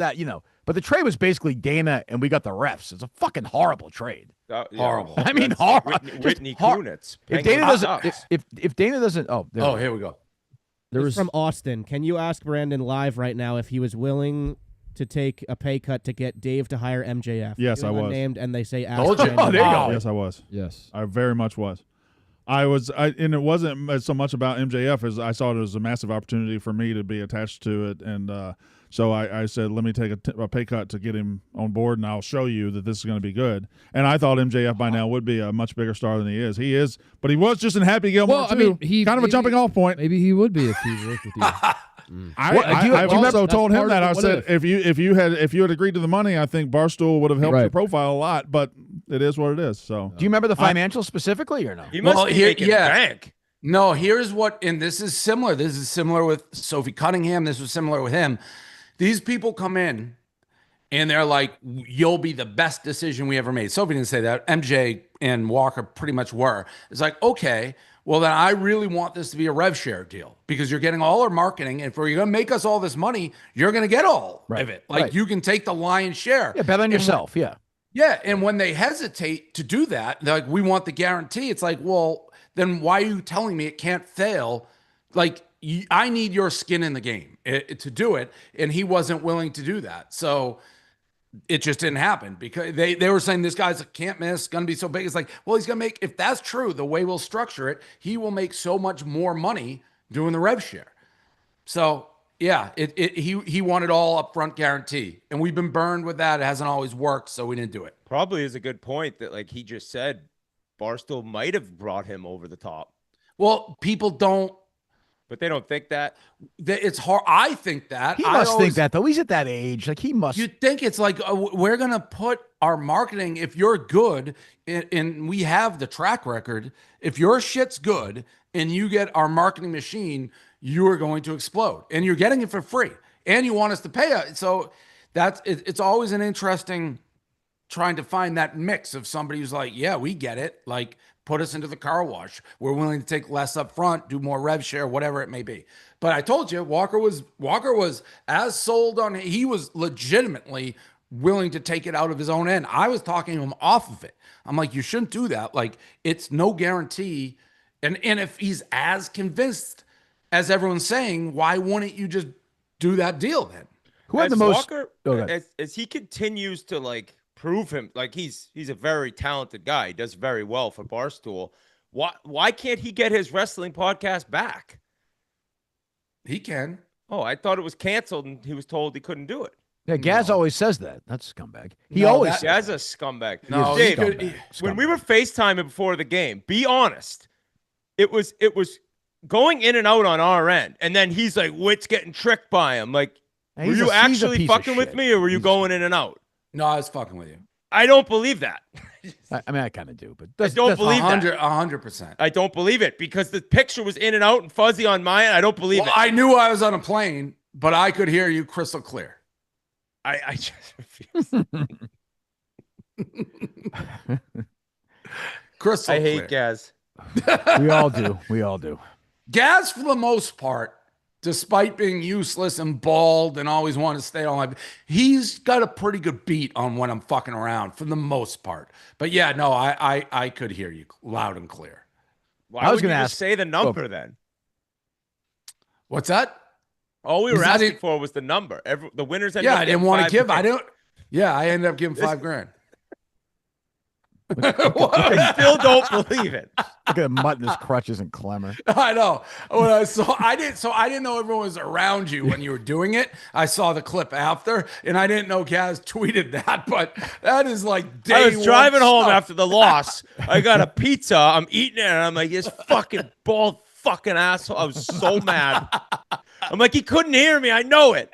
but the trade was basically Dana and we got the refs. It's a fucking horrible trade. Horrible. I mean, horrible. Whitney Kunitz. If Dana doesn't, if Dana doesn't, here we go. There was from Austin. Can you ask Brandon live right now if he was willing to take a pay cut to get Dave to hire MJF? Yes, I was. Unnamed, and they say, told you. Oh, there you go. Yes, I was. Yes, I very much was. And it wasn't so much about MJF as I saw it as a massive opportunity for me to be attached to it, and so I said, let me take a pay cut to get him on board, and I'll show you that this is going to be good. And I thought MJF by now would be a much bigger star than he is. He is, but he was just in Happy Gilmore too. I mean, kind of a jumping off point. Maybe he would be if he worked with you. I also told him that. I said if you had agreed to the money, I think Barstool would have helped your profile a lot. But it is what it is. So, do you remember the financials specifically or no? He must be making bank. No, here's what, and this is similar. This is similar with Sophie Cunningham. This was similar with him. These people come in, And they're like, you'll be the best decision we ever made. Sophie didn't say that. MJ and Walker pretty much were. It's like, okay, well, then I really want this to be a rev share deal because you're getting all our marketing. And if you're going to make us all this money, you're going to get all of it. Like you can take the lion's share. Yeah, bet on yourself. Yeah. Yeah. And when they hesitate to do that, they're like, we want the guarantee. It's like, well, then why are you telling me it can't fail? Like, I need your skin in the game to do it. And he wasn't willing to do that. So it just didn't happen because they were saying this guy's can't miss, going to be so big. It's like, well, he's going to make, if that's true, the way we'll structure it, he will make so much more money doing the rev share. So yeah, he wanted all upfront guarantee, and we've been burned with that. It hasn't always worked, so we didn't do it. Probably is a good point that, like he just said, Barstool might have brought him over the top. Well, people don't. But they don't think that. It's hard. I think that. He must think that, though. He's at that age. Like, he must. You think it's like, we're going to put our marketing, if you're good, and we have the track record, if your shit's good and you get our marketing machine, you are going to explode. And you're getting it for free. And you want us to pay it. So it's always an interesting trying to find that mix of somebody who's like, yeah, we get it. Like, put us into the car wash. We're willing to take less up front, do more rev share, whatever it may be. But I told you, Walker was as sold on it. He was legitimately willing to take it out of his own end. I was talking him off of it. I'm like, you shouldn't do that. Like, it's no guarantee. And if he's as convinced as everyone's saying, why wouldn't you just do that deal then? Who had the most? Walker, as he continues to like prove him, like he's a very talented guy. He does very well for Barstool. Why can't he get his wrestling podcast back? He can. Oh, I thought it was canceled and he was told he couldn't do it. Yeah, Gaz always says that. That's a scumbag. He always Gaz a scumbag. No, Dave, when we were FaceTiming before the game, be honest. It was going in and out on our end, and then he's like, Whit's getting tricked by him. Like, were you actually fucking with me, or were you going in and out? No, I was fucking with you. I don't believe that. I mean, I kind of do, but I don't believe that. 100%. I don't believe it because the picture was in and out and fuzzy on mine. I don't believe it. I knew I was on a plane, but I could hear you crystal clear. I just refuse. Crystal I clear. hate Gaz. We all do. We all do. Gaz, for the most part, despite being useless and bald and always wanting to stay on life, he's got a pretty good beat on when I'm fucking around for the most part. But yeah, no, I could hear you loud and clear. Why I was going to say the number then? What's that? All we were asking for was the number. The winners ended up I didn't want to give. I ended up giving $5,000. I still don't believe it. Look at him mutting his crutches and Clemmer. I know. I didn't know everyone was around you when you were doing it. I saw the clip after, and I didn't know Gaz tweeted that, but that is like day I was driving home stuff. after the loss. I got a pizza. I'm eating it, and I'm like, this fucking bald fucking asshole. I was so mad. I'm like, he couldn't hear me. I know it.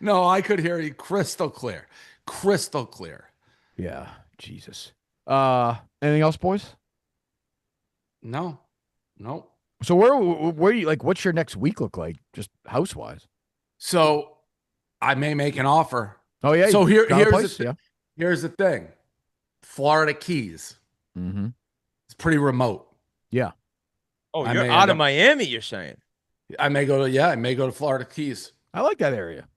No, I could hear you crystal clear. Crystal clear. Yeah. Jesus. Anything else, boys? No. So where you like? What's your next week look like, just house wise? So I may make an offer. Oh yeah. So here's the thing. Florida Keys. Mm-hmm. It's pretty remote. Yeah. Oh, you're out of Miami, you're saying? I may go to Florida Keys. I like that area.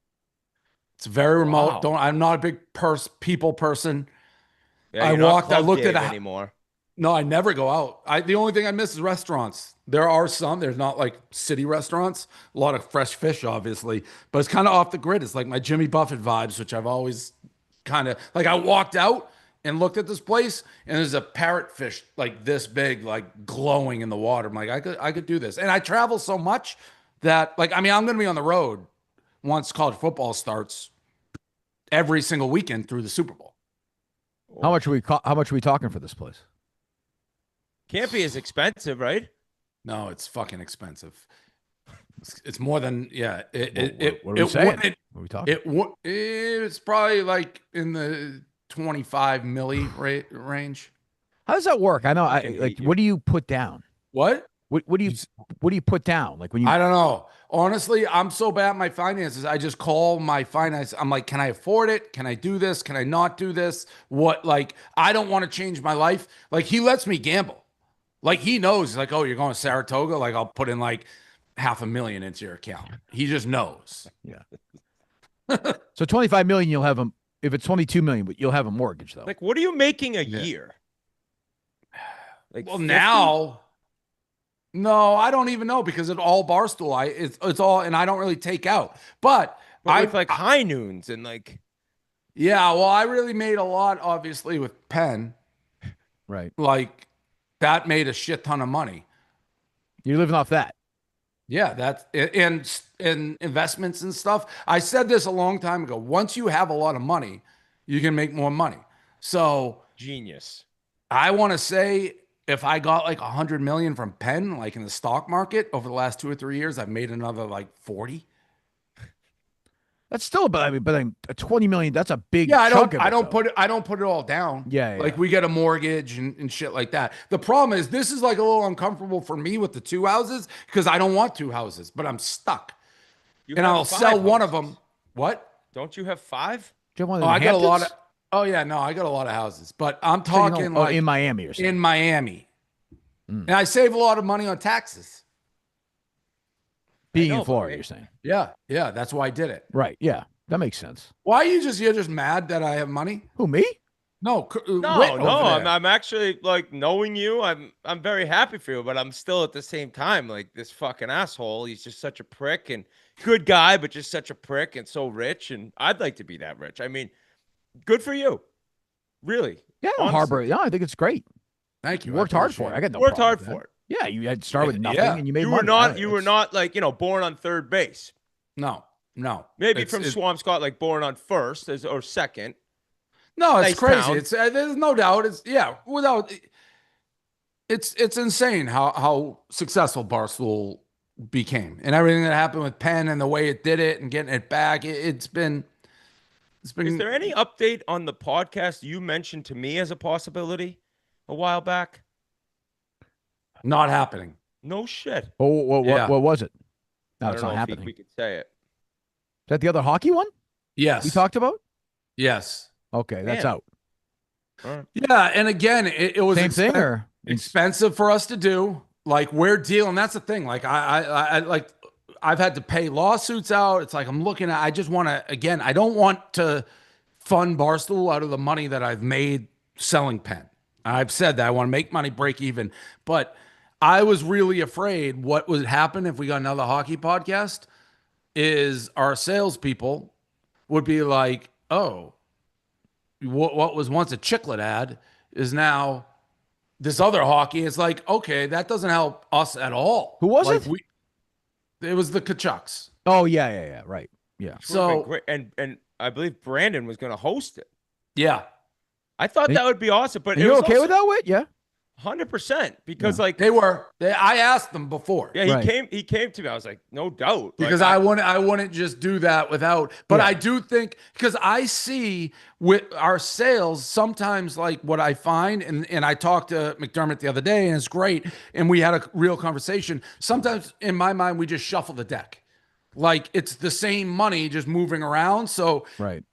It's very remote. Wow. I'm not a big people person. Yeah, I looked at anymore. No, I never go out. The only thing I miss is restaurants. There are some. There's not like city restaurants. A lot of fresh fish, obviously, but it's kind of off the grid. It's like my Jimmy Buffett vibes, which I've always kind of like. I walked out and looked at this place, and there's a parrotfish like this big, like glowing in the water. I'm like, I could do this. And I travel so much that, like, I mean, I'm going to be on the road once college football starts every single weekend through the Super Bowl. How much are we talking for this place? Can't be as expensive, right? No, it's fucking expensive. It's more than What are we saying? What are we talking? It's probably like in the 25 milli range. How does that work? I know. What do you put down? What? What do you put down? Like when you I don't know. Honestly, I'm so bad at my finances. I just call my finance. I'm like, can I afford it? Can I do this? Can I not do this? What, like, I don't want to change my life. Like, he lets me gamble. Like, he knows, like, oh, you're going to Saratoga? Like, I'll put in like $500,000 into your account. He just knows. Yeah. So 25 million, you'll have them. If it's 22 million, but you'll have a mortgage though. Like, what are you making a year? Like, well, 50? now, no, I don't even know because it's all Barstool. It's all, and I don't really take out. But I with like high noons and like, yeah, well, I really made a lot, obviously, with Penn. Right. Like, that made a shit ton of money. You're living off that. Yeah, that's and investments and stuff. I said this a long time ago. Once you have a lot of money, you can make more money. So genius. I want to say if I got like 100 million from Penn, like in the stock market over the last 2 or 3 years, I've made another like 40. That's still about. I mean, a 20 million. That's a big. Yeah, chunk I don't of it, put it all down. Yeah, like we get a mortgage and shit like that. The problem is this is like a little uncomfortable for me with the 2 houses because I don't want 2 houses, but I'm stuck. And I'll sell one of them. What? Don't you have 5? Do you have one Oh, I got a Hamptons? lot of. Oh yeah, no, I got a lot of houses, but I'm talking like in Miami or something. in Miami, and I save a lot of money on taxes. Being in Florida, you're saying? Yeah, that's why I did it. Right. Yeah, that makes sense. Why are you're just mad that I have money? Who, me? No, I'm actually like knowing you. I'm very happy for you, but I'm still at the same time like this fucking asshole. He's just such a prick and good guy, but just such a prick and so rich. And I'd like to be that rich. I mean, good for you, really. Yeah, Harbor. Yeah, I think it's great. Thank you. You worked hard for it. I got no worked problem hard with for that. it. Yeah, you had to start with nothing and you made You money. were not like, born on third base. No. Maybe from Swampscott, like born on first or second. No, it's nice crazy. town. It's there's no doubt. It's insane how successful Barstool became and everything that happened with Penn and the way it did it and getting it back. It's been. Is there any update on the podcast you mentioned to me as a possibility a while back? Not happening. No shit. Oh, what was it? No, it's not if happening. we could say it. Is that the other hockey one Yes. we talked about? Yes. Okay, that's out. All right. Yeah, and again, it was Same thing or expensive for us to do. Like we're dealing. That's the thing. Like I like I've had to pay lawsuits out. It's like I'm looking at. I just want to. Again, I don't want to fund Barstool out of the money that I've made selling Penn. I've said that I want to make money, break even. But I was really afraid what would happen if we got another hockey podcast. Is our salespeople would be like, oh, what was once a Chiclet ad is now this other hockey. It's like, okay, that doesn't help us at all. Who was like it? It was the Kachucks. Oh yeah, right, yeah. So great. And I believe Brandon was going to host it. Yeah, I thought that would be awesome. But you're okay with that, Whit? Yeah. 100% because like I asked them before. Yeah, he came to me. I was like, no doubt. Because like, I wouldn't just do that without, but I do think because I see with our sales, sometimes like what I find, and I talked to McDermott the other day and it's great. And we had a real conversation. Sometimes in my mind, we just shuffle the deck. Like it's the same money just moving around. So right.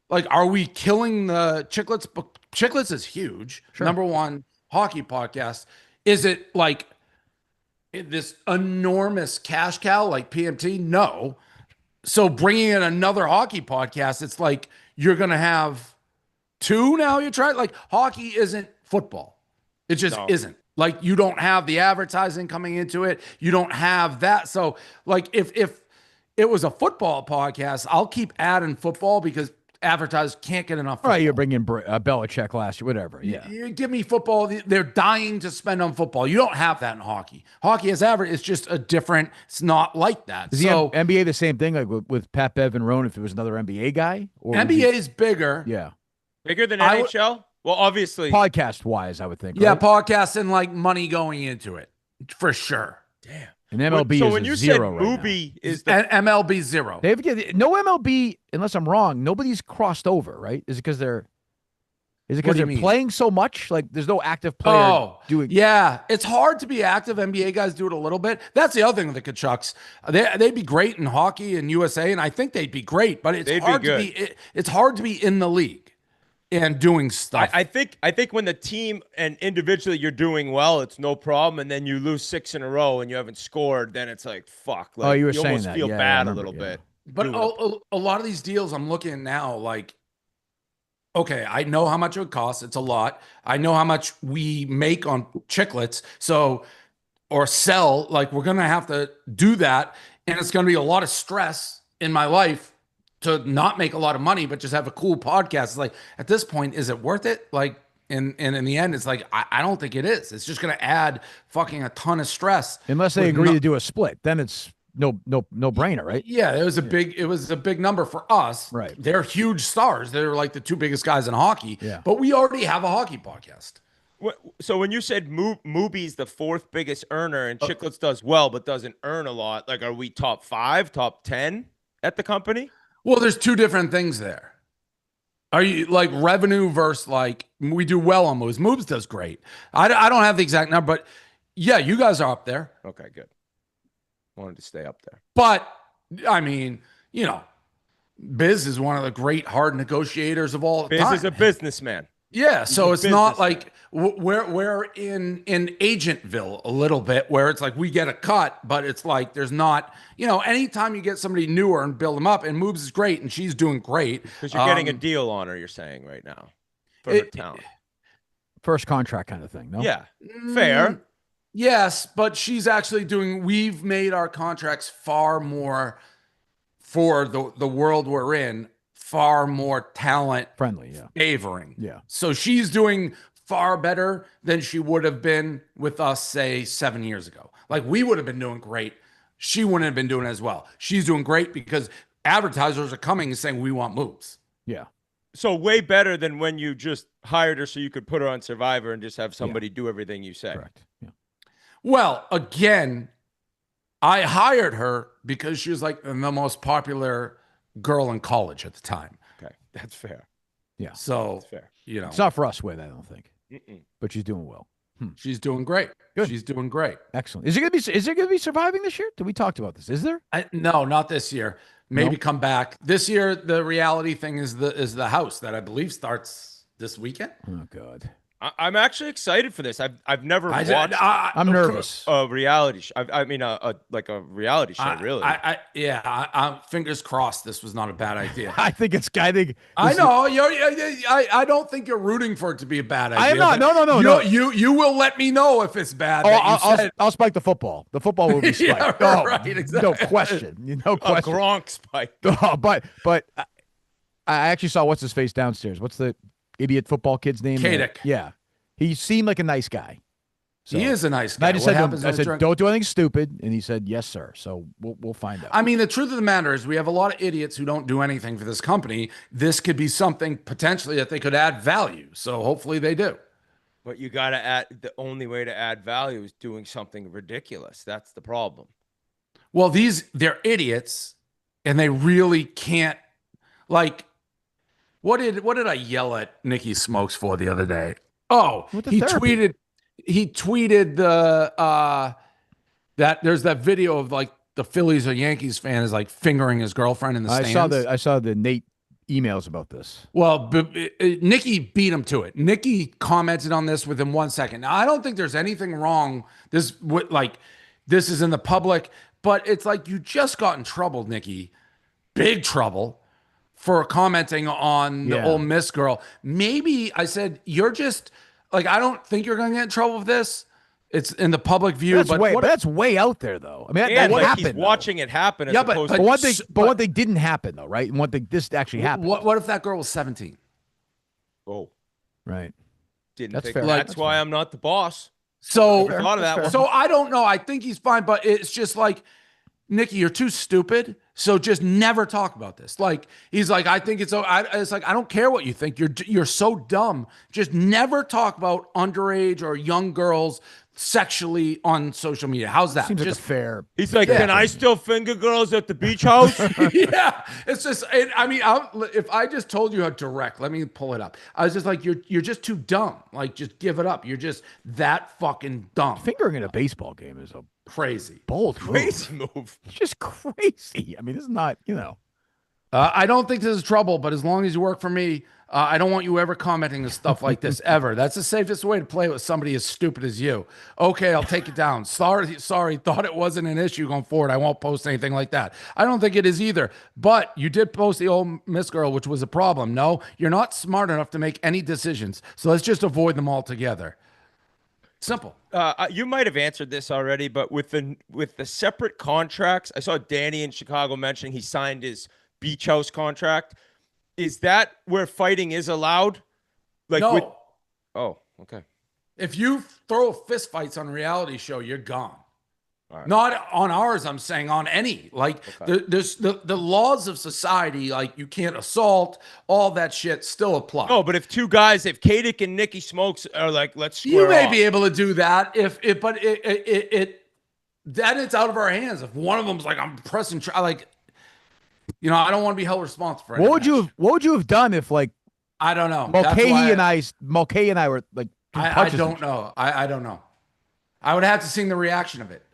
Like, are we killing the Chiclets? Chiclets is huge. Sure. Number one hockey podcast. Is it like this enormous cash cow like PMT? No. So bringing in another hockey podcast, it's like you're going to have 2 now. You're trying like hockey isn't football. It just isn't. Like you don't have the advertising coming into it. You don't have that. So like if it was a football podcast, I'll keep adding football because advertisers can't get enough football. Right, you're bringing Belichick last year, whatever. Yeah. You give me football. They're dying to spend on football. You don't have that in hockey. Hockey is average. It's just a different. It's not like that. Is the NBA the same thing, like with Pat Bev and Roan? If it was another NBA guy, or NBA is bigger. Yeah, bigger than NHL. Well, obviously, podcast wise, I would think. Yeah, right? podcasts and like money going into it for sure. Damn. And MLB so is when you zero said right Booby now. is the MLB zero. They've no MLB unless I'm wrong. Nobody's crossed over, right? Is it because they're Is it What because do you they're mean? playing so much? Like, there's no active player Oh, doing. yeah. It's hard to be active. NBA guys do it a little bit. That's the other thing with the Kachucks. They'd be great in hockey and USA, and I think they'd be great. But it's They'd be hard to good. be. It's hard to be in the league and doing stuff. I think when the team and individually you're doing well, it's no problem, and then you lose 6 in a row and you haven't scored, then it's like fuck. Like, you were you saying almost that. feel Yeah, I bad a remember, little yeah. bit. But a lot of these deals I'm looking at now, like, okay, I know how much it would cost. It's a lot. I know how much we make on chiclets. So, or sell, like, we're going to have to do that. And it's going to be a lot of stress in my life to not make a lot of money, but just have a cool podcast. It's like, at this point, is it worth it? Like, and in the end, it's like, I don't think it is. It's just going to add fucking a ton of stress. Unless they with agree no- to do a split, then it's no brainer, right? Yeah, it was a big number for us. Right. They're huge stars. They're like the 2 biggest guys in hockey. Yeah. But we already have a hockey podcast. So when you said Mooby's the 4th biggest earner and Chicklets does well but doesn't earn a lot, like, are we top 5, top 10 at the company? Well, there's 2 different things there. Are you like revenue versus like we do well on moves? Moves does great. I don't have the exact number, but yeah, you guys are up there. Okay, good. Wanted to stay up there. But I mean, you know, Biz is one of the great hard negotiators of all Biz time. is a businessman. Yeah, so it's not businessman. like we're in Agentville a little bit where it's like we get a cut, but it's like there's not, you know, anytime you get somebody newer and build them up, and Moves is great and she's doing great. Because you're getting a deal on her, you're saying right now. For her talent. First contract kind of thing, no? Yeah. Fair. Yes, but she's actually we've made our contracts far more for the world we're in, far more talent Friendly, yeah. favoring. Yeah. So she's doing far better than she would have been with us, say, 7 years ago. Like, we would have been doing great. She wouldn't have been doing as well. She's doing great because advertisers are coming and saying, we want Moves. Yeah. So way better than when you just hired her so you could put her on Survivor and just have somebody do everything you say. Correct. Yeah. Well, again, I hired her because she was like the most popular girl in college at the time. Okay. That's fair. Yeah. So, That's fair. you know, It's not for us, Whit, I don't think. Mm-mm. But she's doing well. she's doing great. Good. She's doing great. Excellent. Is it gonna be surviving this year? Did we talk about this? Is there? No, not this year. Maybe No? come back. This year, the reality thing is the house that I believe starts this weekend. Oh God. I'm actually excited for this. I've never watched I'm nervous. a reality show. I mean, like a reality show, really. I'm fingers crossed. This was not a bad idea. I think I know. I don't think you're rooting for it to be a bad idea. I am not. but No. You will let me know if it's bad. I'll spike the football. The football will be spiked. Yeah, Oh, right, exactly. No question. No a question. Gronk spike. Oh, but I actually saw what's his face downstairs. What's the idiot football kid's name? Kadick. Yeah, he seemed like a nice guy. So, He is a nice and guy. I just What said, to happens him, I when said, drunk- don't do anything stupid, and he said, yes, sir. So we'll find out. I mean, the truth of the matter is we have a lot of idiots who don't do anything for this company. This could be something potentially that they could add value. So hopefully they do. But you got to add, the only way to add value is doing something ridiculous. That's the problem. Well, they're idiots and they really can't, like, what did I yell at Nikki Smokes for the other day? Oh, With the he therapy. tweeted that there's that video of like the Phillies or Yankees fan is like fingering his girlfriend in the stands. I saw the Nate emails about this. Well, Nikki beat him to it. Nikki commented on this within 1 second. Now, I don't think there's anything wrong. This is in the public, but it's like you just got in trouble, Nikki, big trouble for commenting on the Ole Miss girl. Maybe I said you're just like, I don't think you're going to get in trouble with this. It's in the public view, That's way out there, though. I mean, And that like happened. he's though. watching it happen as Yeah, but- opposed But to one thing didn't happen, though, right? And one thing this actually happened. what if that girl was 17? oh, Right. didn't That's think fair. that's That's why fair. I'm not the boss. So, Never thought of that one. so I don't know. I think he's fine, but it's just like, Nikki, you're too stupid. So just never talk about this. Like, he's like, I think it's like, I don't care what you think. You're so dumb. Just never talk about underage or young girls sexually on social media. How's that? Seems like a fair. He's like, can I still finger girls at the beach house? Yeah, it's just. I mean, if I just told you how direct, let me pull it up. I was just like, you're just too dumb. Like, just give it up. You're just that fucking dumb. Fingering in a baseball game is a crazy, bold, Crazy move. It's just crazy. I mean, this is not, I don't think this is trouble, but as long as you work for me, I don't want you ever commenting on stuff like this ever. That's the safest way to play with somebody as stupid as you. Okay, I'll take it down. Sorry. Thought it wasn't an issue going forward. I won't post anything like that. I don't think it is either. But you did post the old Miss Girl, which was a problem. No, you're not smart enough to make any decisions. So let's just avoid them altogether. Simple. You might have answered this already, but with the separate contracts, I saw Danny in Chicago mentioning he signed his beach house contract. Is that where fighting is allowed? Like no. Oh, okay. If you throw fist fights on a reality show, you're gone. Right. Not on ours, I'm saying on any. Like there's the laws of society, like you can't assault, all that shit still apply. No, but if two guys, if Kadick and Nikki Smokes are like, let's square you may off. be able to do that but then it's out of our hands. If one of them's like, I'm pressing, I don't want to be held responsible for What would you have done if, like, I don't know. Mulcahy and I were like, I don't know. I don't know. I would have to see the reaction of it.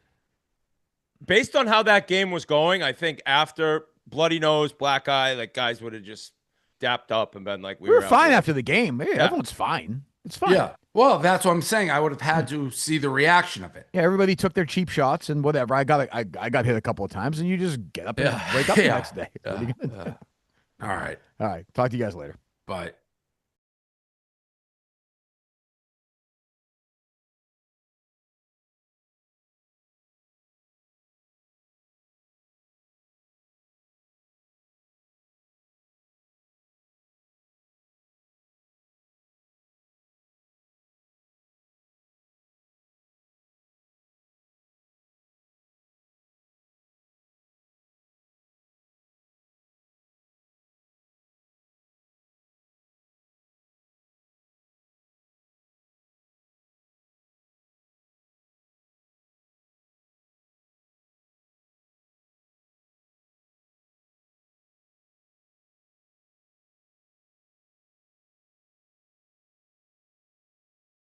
Based on how that game was going, I think after bloody nose, black eye, like guys would have just dapped up and been like, we were fine after the game. Hey, everyone's fine. It's fine. Yeah. Well, that's what I'm saying. I would have had to see the reaction of it. Yeah, everybody took their cheap shots and whatever. I got hit a couple of times, and you just get up and wake up the next day. All right. All right. Talk to you guys later. Bye.